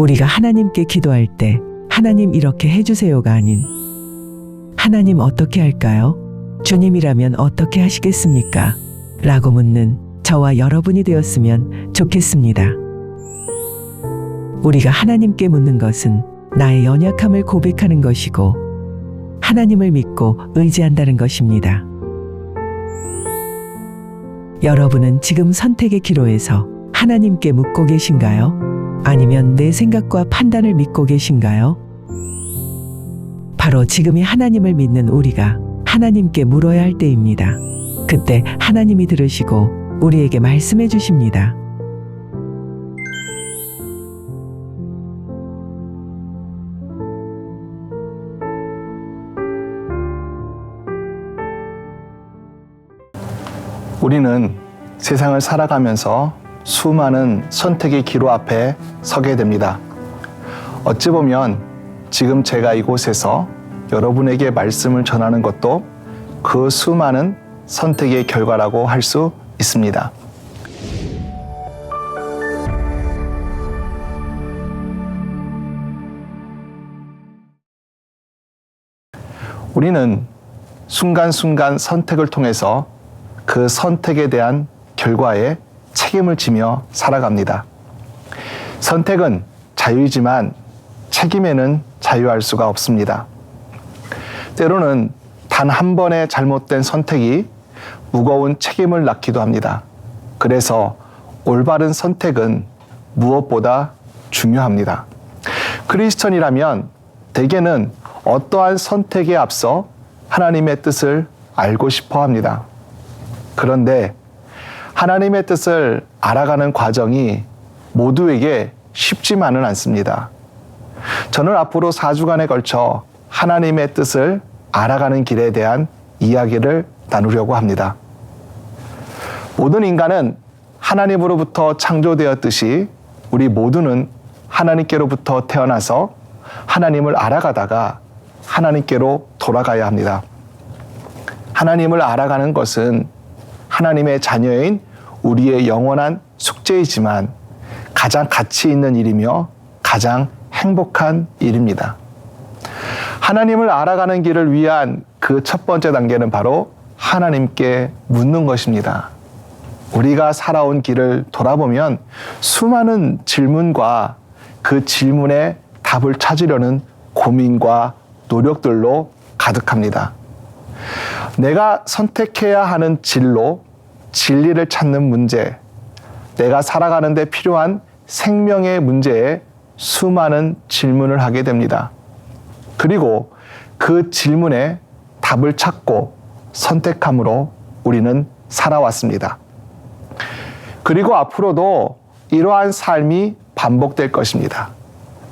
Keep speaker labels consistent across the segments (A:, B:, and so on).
A: 우리가 하나님께 기도할 때 하나님 이렇게 해주세요가 아닌 하나님 어떻게 할까요? 주님이라면 어떻게 하시겠습니까? 라고 묻는 저와 여러분이 되었으면 좋겠습니다. 우리가 하나님께 묻는 것은 나의 연약함을 고백하는 것이고 하나님을 믿고 의지한다는 것입니다. 여러분은 지금 선택의 기로에서 하나님께 묻고 계신가요? 아니면 내 생각과 판단을 믿고 계신가요? 바로 지금이 하나님을 믿는 우리가 하나님께 물어야 할 때입니다. 그때 하나님이 들으시고 우리에게 말씀해 주십니다.
B: 우리는 세상을 살아가면서 수많은 선택의 기로 앞에 서게 됩니다. 어찌 보면 지금 제가 이곳에서 여러분에게 말씀을 전하는 것도 그 수많은 선택의 결과라고 할 수 있습니다. 우리는 순간순간 선택을 통해서 그 선택에 대한 결과에 책임을 지며 살아갑니다. 선택은 자유이지만 책임에는 자유할 수가 없습니다. 때로는 단 한 번의 잘못된 선택이 무거운 책임을 낳기도 합니다. 그래서 올바른 선택은 무엇보다 중요합니다. 크리스천이라면 대개는 어떠한 선택에 앞서 하나님의 뜻을 알고 싶어 합니다. 그런데 하나님의 뜻을 알아가는 과정이 모두에게 쉽지만은 않습니다. 저는 앞으로 4주간에 걸쳐 하나님의 뜻을 알아가는 길에 대한 이야기를 나누려고 합니다. 모든 인간은 하나님으로부터 창조되었듯이 우리 모두는 하나님께로부터 태어나서 하나님을 알아가다가 하나님께로 돌아가야 합니다. 하나님을 알아가는 것은 하나님의 자녀인 우리의 영원한 숙제이지만 가장 가치 있는 일이며 가장 행복한 일입니다. 하나님을 알아가는 길을 위한 그 첫 번째 단계는 바로 하나님께 묻는 것입니다. 우리가 살아온 길을 돌아보면 수많은 질문과 그 질문에 답을 찾으려는 고민과 노력들로 가득합니다. 내가 선택해야 하는 진로, 진리를 찾는 문제, 내가 살아가는 데 필요한 생명의 문제에 수많은 질문을 하게 됩니다. 그리고 그 질문에 답을 찾고 선택함으로 우리는 살아왔습니다. 그리고 앞으로도 이러한 삶이 반복될 것입니다.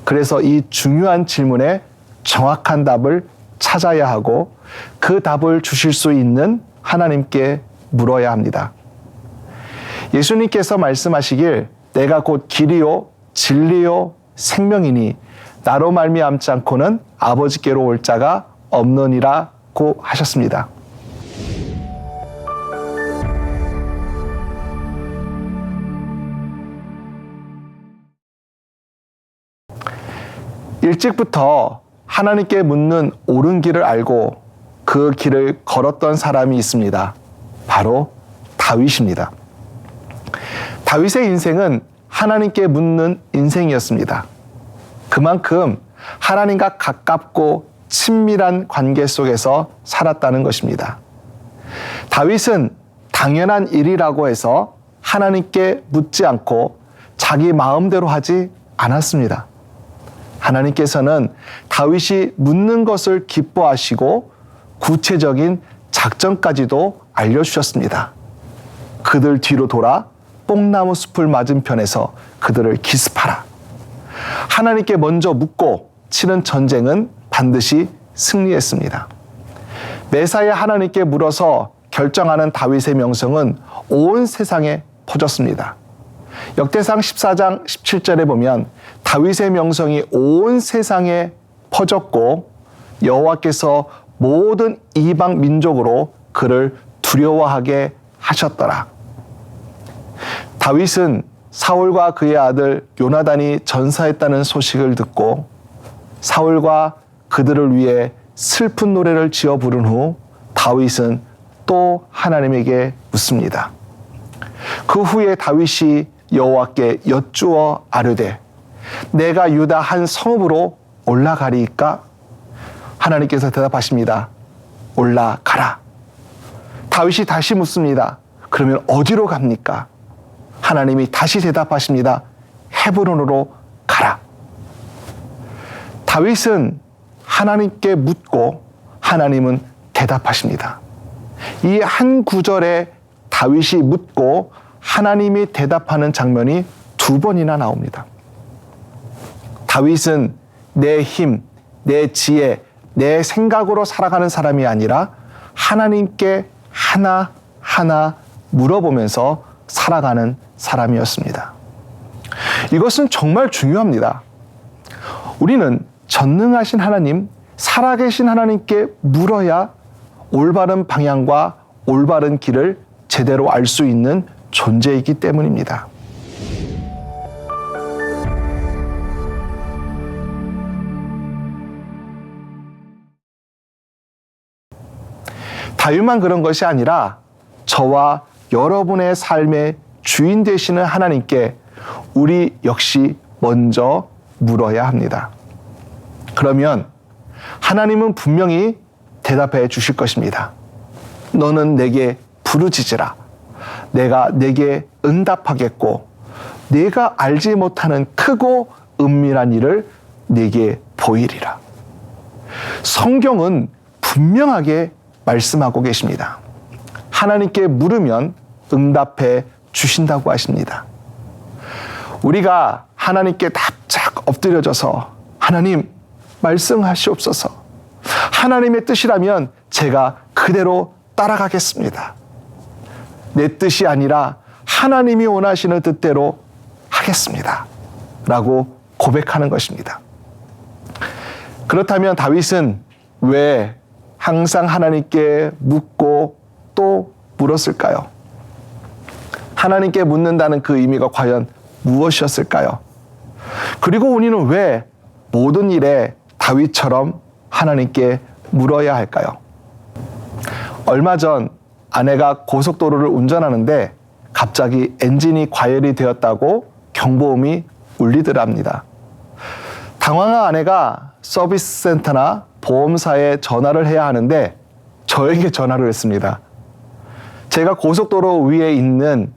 B: 그래서 이 중요한 질문에 정확한 답을 찾아야 하고 그 답을 주실 수 있는 하나님께 물어야 합니다. 예수님께서 말씀하시길 내가 곧 길이요 진리요 생명이니 나로 말미암지 않고는 아버지께로 올 자가 없느니라고 하셨습니다. 일찍부터 하나님께 묻는 옳은 길을 알고 그 길을 걸었던 사람이 있습니다. 바로 다윗입니다. 다윗의 인생은 하나님께 묻는 인생이었습니다. 그만큼 하나님과 가깝고 친밀한 관계 속에서 살았다는 것입니다. 다윗은 당연한 일이라고 해서 하나님께 묻지 않고 자기 마음대로 하지 않았습니다. 하나님께서는 다윗이 묻는 것을 기뻐하시고 구체적인 작전까지도 알려주셨습니다. 그들 뒤로 돌아 뽕나무 숲을 맞은편에서 그들을 기습하라. 하나님께 먼저 묻고 치는 전쟁은 반드시 승리했습니다. 매사에 하나님께 물어서 결정하는 다윗의 명성은 온 세상에 퍼졌습니다. 역대상 14장 17절에 보면 다윗의 명성이 온 세상에 퍼졌고 여호와께서 모든 이방 민족으로 그를 두려워하게 하셨더라. 다윗은 사울과 그의 아들 요나단이 전사했다는 소식을 듣고 사울과 그들을 위해 슬픈 노래를 지어 부른 후 다윗은 또 하나님에게 묻습니다. 그 후에 다윗이 여호와께 여쭈어 아뢰되 내가 유다 한 성읍으로 올라가리이까? 하나님께서 대답하십니다. 올라가라. 다윗이 다시 묻습니다. 그러면 어디로 갑니까? 하나님이 다시 대답하십니다. 헤브론으로 가라. 다윗은 하나님께 묻고 하나님은 대답하십니다. 이 한 구절에 다윗이 묻고 하나님이 대답하는 장면이 두 번이나 나옵니다. 다윗은 내 힘, 내 지혜, 내 생각으로 살아가는 사람이 아니라 하나님께 하나하나 물어보면서 살아가는 사람이었습니다. 이것은 정말 중요합니다. 우리는 전능하신 하나님, 살아계신 하나님께 물어야 올바른 방향과 올바른 길을 제대로 알 수 있는 존재이기 때문입니다. 다윗만 그런 것이 아니라 저와 여러분의 삶의 주인 되시는 하나님께 우리 역시 먼저 물어야 합니다. 그러면 하나님은 분명히 대답해 주실 것입니다. 너는 내게 부르짖으라. 내가 내게 응답하겠고 내가 알지 못하는 크고 은밀한 일을 내게 보이리라. 성경은 분명하게 말씀하고 계십니다. 하나님께 물으면 응답해 주신다고 하십니다. 우리가 하나님께 납작 엎드려져서 하나님 말씀하시옵소서. 하나님의 뜻이라면 제가 그대로 따라가겠습니다. 내 뜻이 아니라 하나님이 원하시는 뜻대로 하겠습니다. 라고 고백하는 것입니다. 그렇다면 다윗은 왜 항상 하나님께 묻고 또 물었을까요? 하나님께 묻는다는 그 의미가 과연 무엇이었을까요? 그리고 우리는 왜 모든 일에 다윗처럼 하나님께 물어야 할까요? 얼마 전 아내가 고속도로를 운전하는데 갑자기 엔진이 과열이 되었다고 경보음이 울리더랍니다. 당황한 아내가 서비스 센터나 보험사에 전화를 해야 하는데 저에게 전화를 했습니다. 제가 고속도로 위에 있는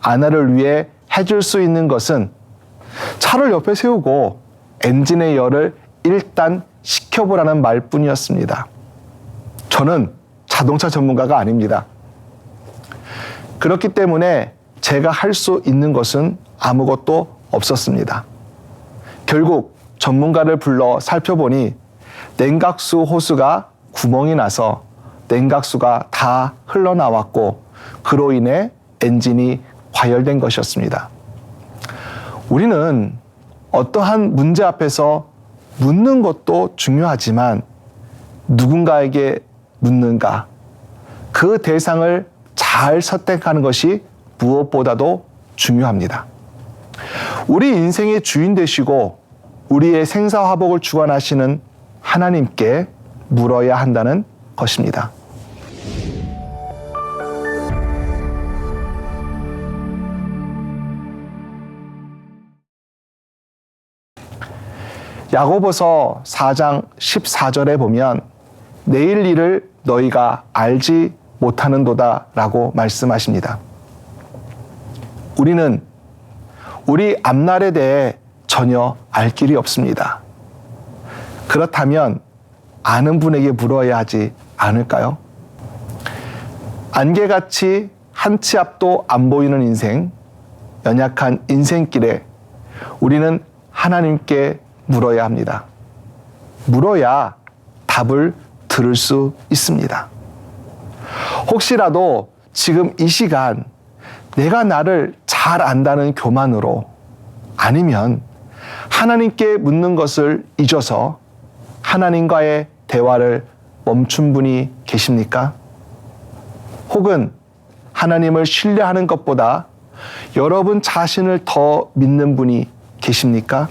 B: 아내를 위해 해줄 수 있는 것은 차를 옆에 세우고 엔진의 열을 일단 식혀보라는 말뿐이었습니다. 저는 자동차 전문가가 아닙니다. 그렇기 때문에 제가 할 수 있는 것은 아무것도 없었습니다. 결국 전문가를 불러 살펴보니 냉각수 호스가 구멍이 나서 냉각수가 다 흘러나왔고 그로 인해 엔진이 과열된 것이었습니다. 우리는 어떠한 문제 앞에서 묻는 것도 중요하지만 누군가에게 묻는가, 그 대상을 잘 선택하는 것이 무엇보다도 중요합니다. 우리 인생의 주인 되시고 우리의 생사화복을 주관하시는 하나님께 물어야 한다는 것입니다. 야고보서 4장 14절에 보면 내일 일을 너희가 알지 못하는도다 라고 말씀하십니다. 우리는 우리 앞날에 대해 전혀 알 길이 없습니다. 그렇다면 아는 분에게 물어야 하지 않을까요? 안개같이 한 치 앞도 안 보이는 인생, 연약한 인생길에 우리는 하나님께 물어야 합니다. 물어야 답을 들을 수 있습니다. 혹시라도 지금 이 시간 내가 나를 잘 안다는 교만으로 아니면 하나님께 묻는 것을 잊어서 하나님과의 대화를 멈춘 분이 계십니까? 혹은 하나님을 신뢰하는 것보다 여러분 자신을 더 믿는 분이 계십니까?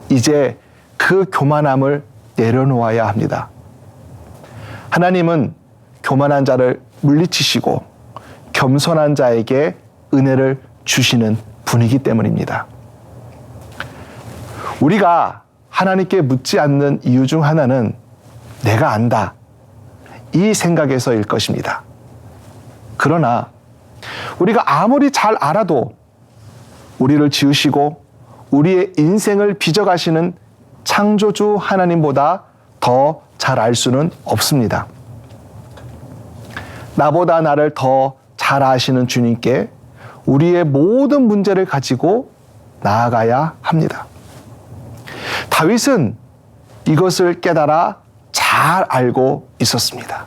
B: 이제 그 교만함을 내려놓아야 합니다. 하나님은 교만한 자를 물리치시고 겸손한 자에게 은혜를 주시는 분이기 때문입니다. 우리가 하나님께 묻지 않는 이유 중 하나는 내가 안다, 이 생각에서일 것입니다. 그러나 우리가 아무리 잘 알아도 우리를 지으시고 우리의 인생을 빚어가시는 창조주 하나님보다 더 잘 알 수는 없습니다. 나보다 나를 더 잘 아시는 주님께 우리의 모든 문제를 가지고 나아가야 합니다. 다윗은 이것을 깨달아 잘 알고 있었습니다.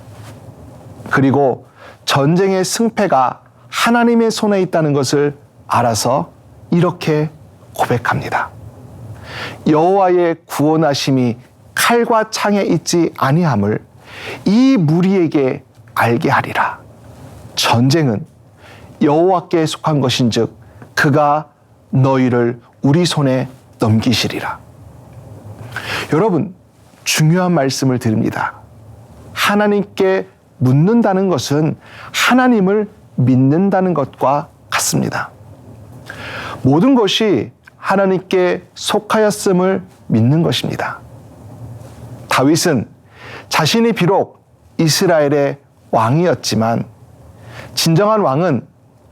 B: 그리고 전쟁의 승패가 하나님의 손에 있다는 것을 알아서 이렇게 고백합니다. 여호와의 구원하심이 칼과 창에 있지 아니함을 이 무리에게 알게 하리라. 전쟁은 여호와께 속한 것인즉 그가 너희를 우리 손에 넘기시리라. 여러분, 중요한 말씀을 드립니다. 하나님께 묻는다는 것은 하나님을 믿는다는 것과 같습니다. 모든 것이 하나님께 속하였음을 믿는 것입니다. 다윗은 자신이 비록 이스라엘의 왕이었지만 진정한 왕은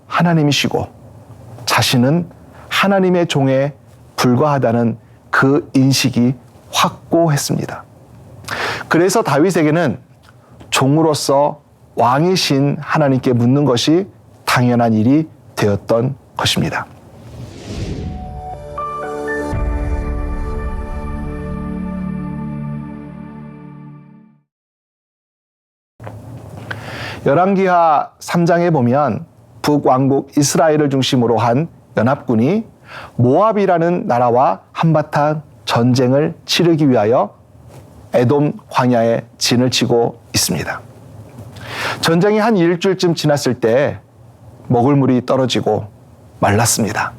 B: 하나님이시고 자신은 하나님의 종에 불과하다는 그 인식이 확고했습니다. 그래서 다윗에게는 종으로서 왕이신 하나님께 묻는 것이 당연한 일이 되었던 것입니다. 열왕기하 3장에 보면 북왕국 이스라엘을 중심으로 한 연합군이 모압이라는 나라와 한바탕 전쟁을 치르기 위하여 에돔 광야에 진을 치고 있습니다. 전쟁이 한 일주일쯤 지났을 때 먹을 물이 떨어지고 말랐습니다.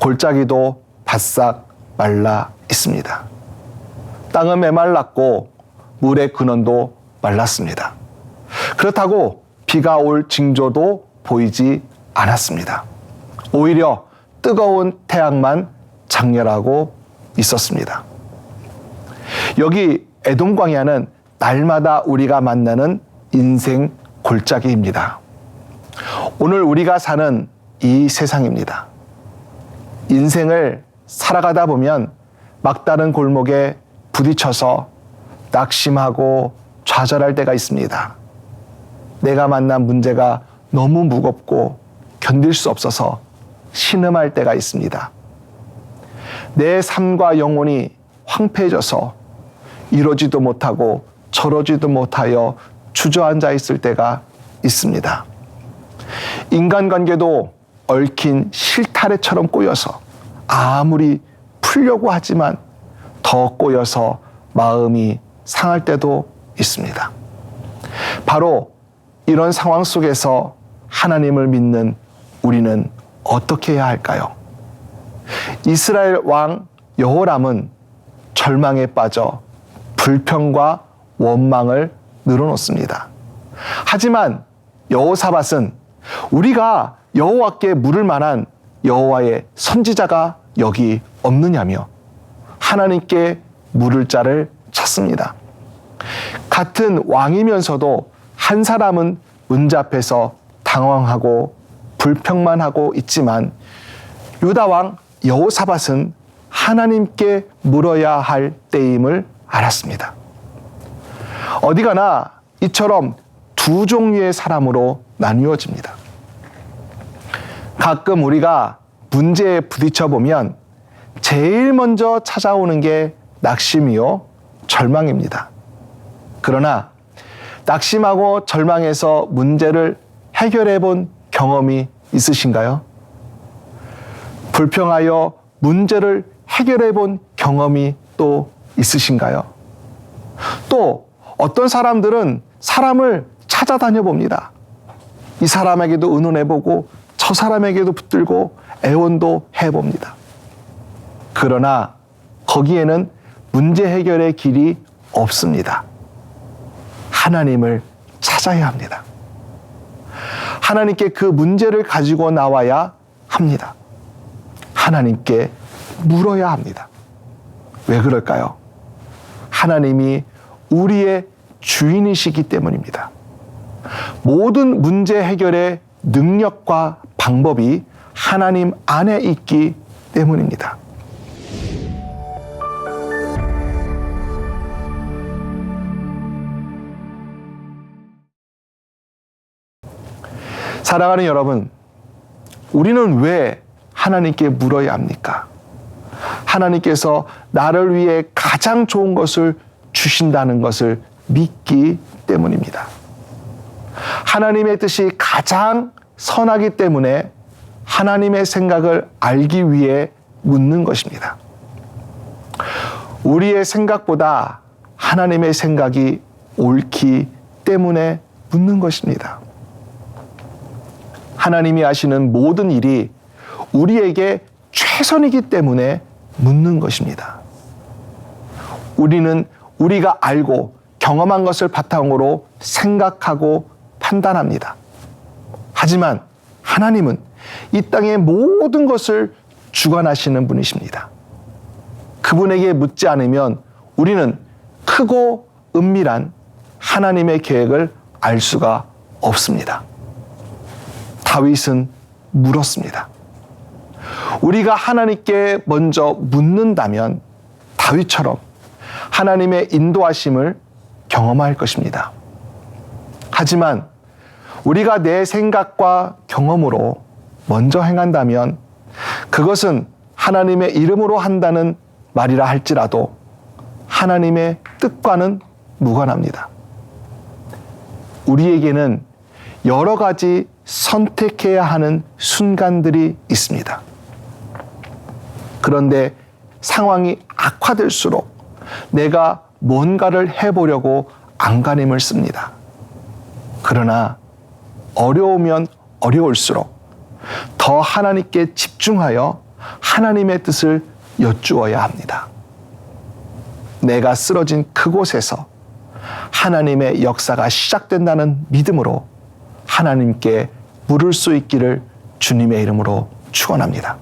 B: 골짜기도 바싹 말라 있습니다. 땅은 메말랐고 물의 근원도 말랐습니다. 그렇다고 비가 올 징조도 보이지 않았습니다. 오히려 뜨거운 태양만 장렬하고 있었습니다. 여기 에돔 광야는 날마다 우리가 만나는 인생 골짜기입니다. 오늘 우리가 사는 이 세상입니다. 인생을 살아가다 보면 막다른 골목에 부딪혀서 낙심하고 좌절할 때가 있습니다. 내가 만난 문제가 너무 무겁고 견딜 수 없어서 신음할 때가 있습니다. 내 삶과 영혼이 황폐해져서 이러지도 못하고 저러지도 못하여 주저앉아 있을 때가 있습니다. 인간관계도 얽힌 실타래처럼 꼬여서 아무리 풀려고 하지만 더 꼬여서 마음이 상할 때도 있습니다. 바로 이런 상황 속에서 하나님을 믿는 우리는 어떻게 해야 할까요? 이스라엘 왕 여호람은 절망에 빠져 불평과 원망을 늘어놓습니다. 하지만 여호사밧은 우리가 여호와께 물을 만한 여호와의 선지자가 여기 없느냐며 하나님께 물을 자를 찾습니다. 같은 왕이면서도 한 사람은 문제 앞에서 당황하고 불평만 하고 있지만 유다 왕 여호사밧은 하나님께 물어야 할 때임을 알았습니다. 어디 가나 이처럼 두 종류의 사람으로 나뉘어집니다. 가끔 우리가 문제에 부딪혀 보면 제일 먼저 찾아오는 게 낙심이요, 절망입니다. 그러나 낙심하고 절망해서 문제를 해결해 본 경험이 있으신가요? 불평하여 문제를 해결해 본 경험이 또 있으신가요? 또 어떤 사람들은 사람을 찾아다녀 봅니다. 이 사람에게도 의논해 보고 저 저 사람에게도 붙들고 애원도 해봅니다. 그러나 거기에는 문제 해결의 길이 없습니다. 하나님을 찾아야 합니다. 하나님께 그 문제를 가지고 나와야 합니다. 하나님께 물어야 합니다. 왜 그럴까요? 하나님이 우리의 주인이시기 때문입니다. 모든 문제 해결의 능력과 방법이 하나님 안에 있기 때문입니다. 사랑하는 여러분, 우리는 왜 하나님께 물어야 합니까? 하나님께서 나를 위해 가장 좋은 것을 주신다는 것을 믿기 때문입니다. 하나님의 뜻이 가장 선하기 때문에 하나님의 생각을 알기 위해 묻는 것입니다. 우리의 생각보다 하나님의 생각이 옳기 때문에 묻는 것입니다. 하나님이 하시는 모든 일이 우리에게 최선이기 때문에 묻는 것입니다. 우리는 우리가 알고 경험한 것을 바탕으로 생각하고 판단합니다. 하지만 하나님은 이 땅의 모든 것을 주관하시는 분이십니다. 그분에게 묻지 않으면 우리는 크고 은밀한 하나님의 계획을 알 수가 없습니다. 다윗은 물었습니다. 우리가 하나님께 먼저 묻는다면 다윗처럼 하나님의 인도하심을 경험할 것입니다. 하지만 우리가 내 생각과 경험으로 먼저 행한다면 그것은 하나님의 이름으로 한다는 말이라 할지라도 하나님의 뜻과는 무관합니다. 우리에게는 여러 가지 선택해야 하는 순간들이 있습니다. 그런데 상황이 악화될수록 내가 뭔가를 해보려고 안간힘을 씁니다. 그러나 어려우면 어려울수록 더 하나님께 집중하여 하나님의 뜻을 여쭈어야 합니다. 내가 쓰러진 그곳에서 하나님의 역사가 시작된다는 믿음으로 하나님께 물을 수 있기를 주님의 이름으로 축원합니다.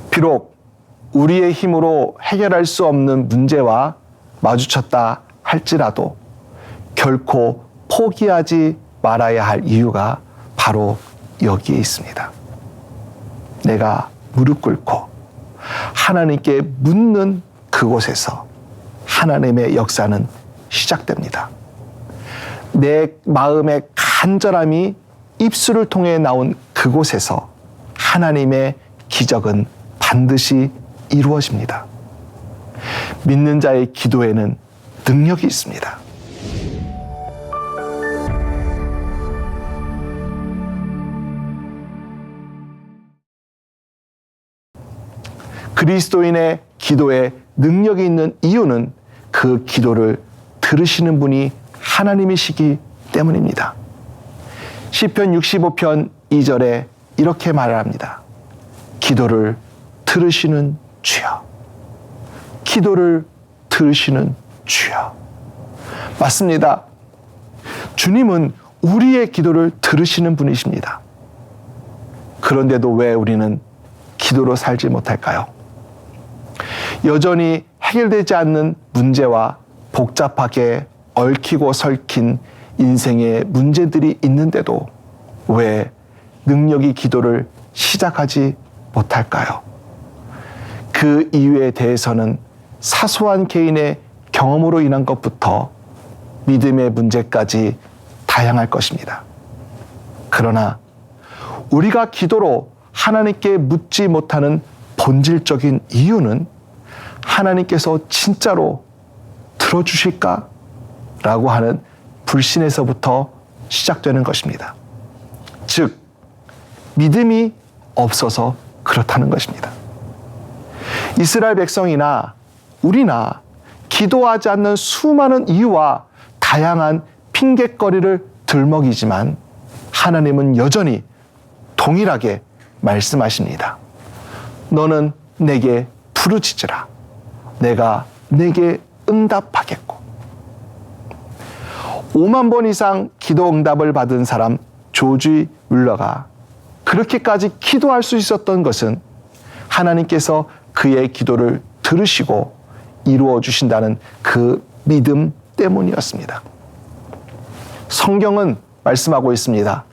B: 비록 우리의 힘으로 해결할 수 없는 문제와 마주쳤다 할지라도 결코 포기하지 말아야 할 이유가 바로 여기에 있습니다. 내가 무릎 꿇고 하나님께 묻는 그곳에서 하나님의 역사는 시작됩니다. 내 마음의 간절함이 입술을 통해 나온 그곳에서 하나님의 기적은 반드시 이루어집니다. 믿는 자의 기도에는 능력이 있습니다. 그리스도인의 기도에 능력이 있는 이유는 그 기도를 들으시는 분이 하나님이시기 때문입니다. 시편 65편 2절에 이렇게 말합니다. 기도를 들으시는 주여. 기도를 들으시는 주여. 맞습니다. 주님은 우리의 기도를 들으시는 분이십니다. 그런데도 왜 우리는 기도로 살지 못할까요? 여전히 해결되지 않는 문제와 복잡하게 얽히고 설킨 인생의 문제들이 있는데도 왜 능력이 기도를 시작하지 못할까요? 그 이유에 대해서는 사소한 개인의 경험으로 인한 것부터 믿음의 문제까지 다양할 것입니다. 그러나 우리가 기도로 하나님께 묻지 못하는 본질적인 이유는 하나님께서 진짜로 들어주실까? 라고 하는 불신에서부터 시작되는 것입니다. 즉, 믿음이 없어서 그렇다는 것입니다. 이스라엘 백성이나 우리나 기도하지 않는 수많은 이유와 다양한 핑곗거리를 들먹이지만 하나님은 여전히 동일하게 말씀하십니다. 너는 내게 부르짖으라. 내가 내게 응답하겠고. 5만 번 이상 기도 응답을 받은 사람 조지 뮬러가 그렇게까지 기도할 수 있었던 것은 하나님께서 그의 기도를 들으시고 이루어 주신다는 그 믿음 때문이었습니다. 성경은 말씀하고 있습니다.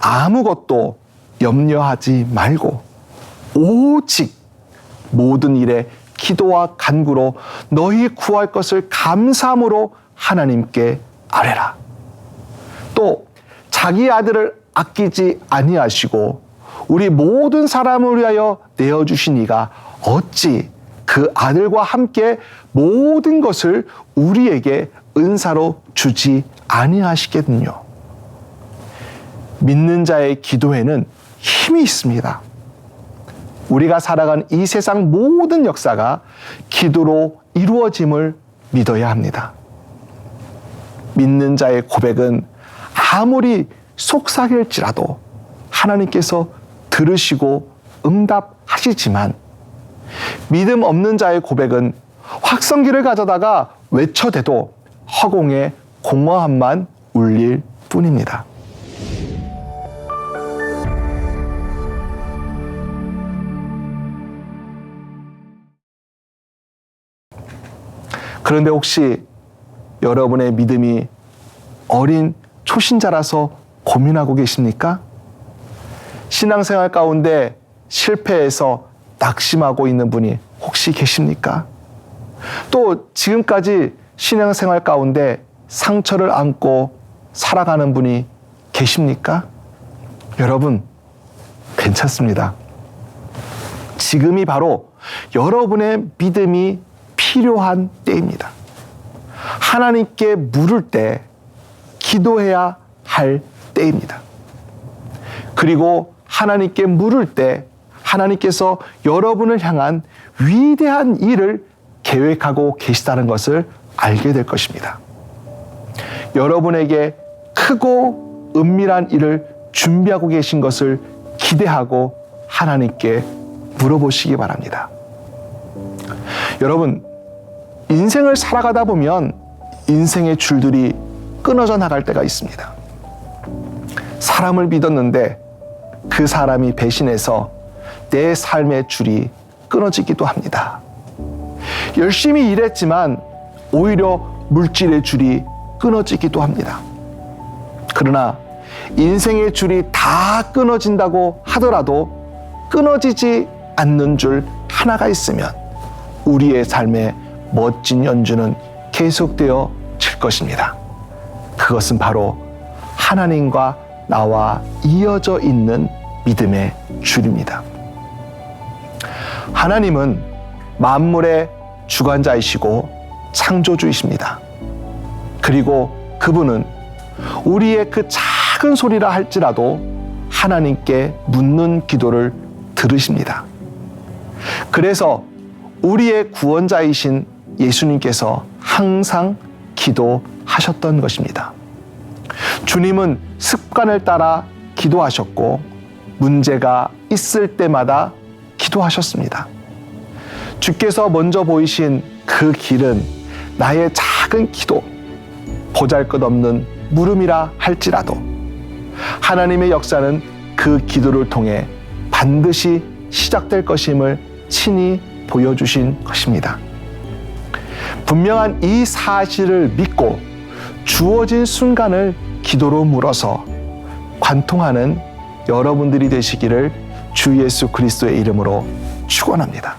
B: 아무것도 염려하지 말고 오직 모든 일에 기도와 간구로 너희 구할 것을 감사함으로 하나님께 아뢰라. 또 자기 아들을 아끼지 아니하시고 우리 모든 사람을 위하여 내어주신 이가 어찌 그 아들과 함께 모든 것을 우리에게 은사로 주지 아니하시겠느냐. 믿는 자의 기도에는 힘이 있습니다. 우리가 살아간 이 세상 모든 역사가 기도로 이루어짐을 믿어야 합니다. 믿는 자의 고백은 아무리 속삭일지라도 하나님께서 들으시고 응답하시지만 믿음 없는 자의 고백은 확성기를 가져다가 외쳐대도 허공에 공허함만 울릴 뿐입니다. 그런데 혹시 여러분의 믿음이 어린 초신자라서 고민하고 계십니까? 신앙생활 가운데 실패해서 낙심하고 있는 분이 혹시 계십니까? 또 지금까지 신앙생활 가운데 상처를 안고 살아가는 분이 계십니까? 여러분, 괜찮습니다. 지금이 바로 여러분의 믿음이 필요한 때입니다. 하나님께 물을 때, 기도해야 할 때입니다. 그리고 하나님께 물을 때 하나님께서 여러분을 향한 위대한 일을 계획하고 계시다는 것을 알게 될 것입니다. 여러분에게 크고 은밀한 일을 준비하고 계신 것을 기대하고 하나님께 물어보시기 바랍니다. 여러분, 인생을 살아가다 보면 인생의 줄들이 끊어져 나갈 때가 있습니다. 사람을 믿었는데 그 사람이 배신해서 내 삶의 줄이 끊어지기도 합니다. 열심히 일했지만 오히려 물질의 줄이 끊어지기도 합니다. 그러나 인생의 줄이 다 끊어진다고 하더라도 끊어지지 않는 줄 하나가 있으면 우리의 삶의 멋진 연주는 계속되어 질 것입니다. 그것은 바로 하나님과 나와 이어져 있는 믿음의 줄입니다. 하나님은 만물의 주관자이시고 창조주이십니다. 그리고 그분은 우리의 그 작은 소리라 할지라도 하나님께 묻는 기도를 들으십니다. 그래서 우리의 구원자이신 예수님께서 항상 기도하셨던 것입니다. 주님은 습관을 따라 기도하셨고 문제가 있을 때마다 기도하셨습니다. 주께서 먼저 보이신 그 길은 나의 작은 기도, 보잘것없는 물음이라 할지라도 하나님의 역사는 그 기도를 통해 반드시 시작될 것임을 친히 보여주신 것입니다. 분명한 이 사실을 믿고 주어진 순간을 기도로 물어서 관통하는 여러분들이 되시기를 주 예수 그리스도의 이름으로 축원합니다.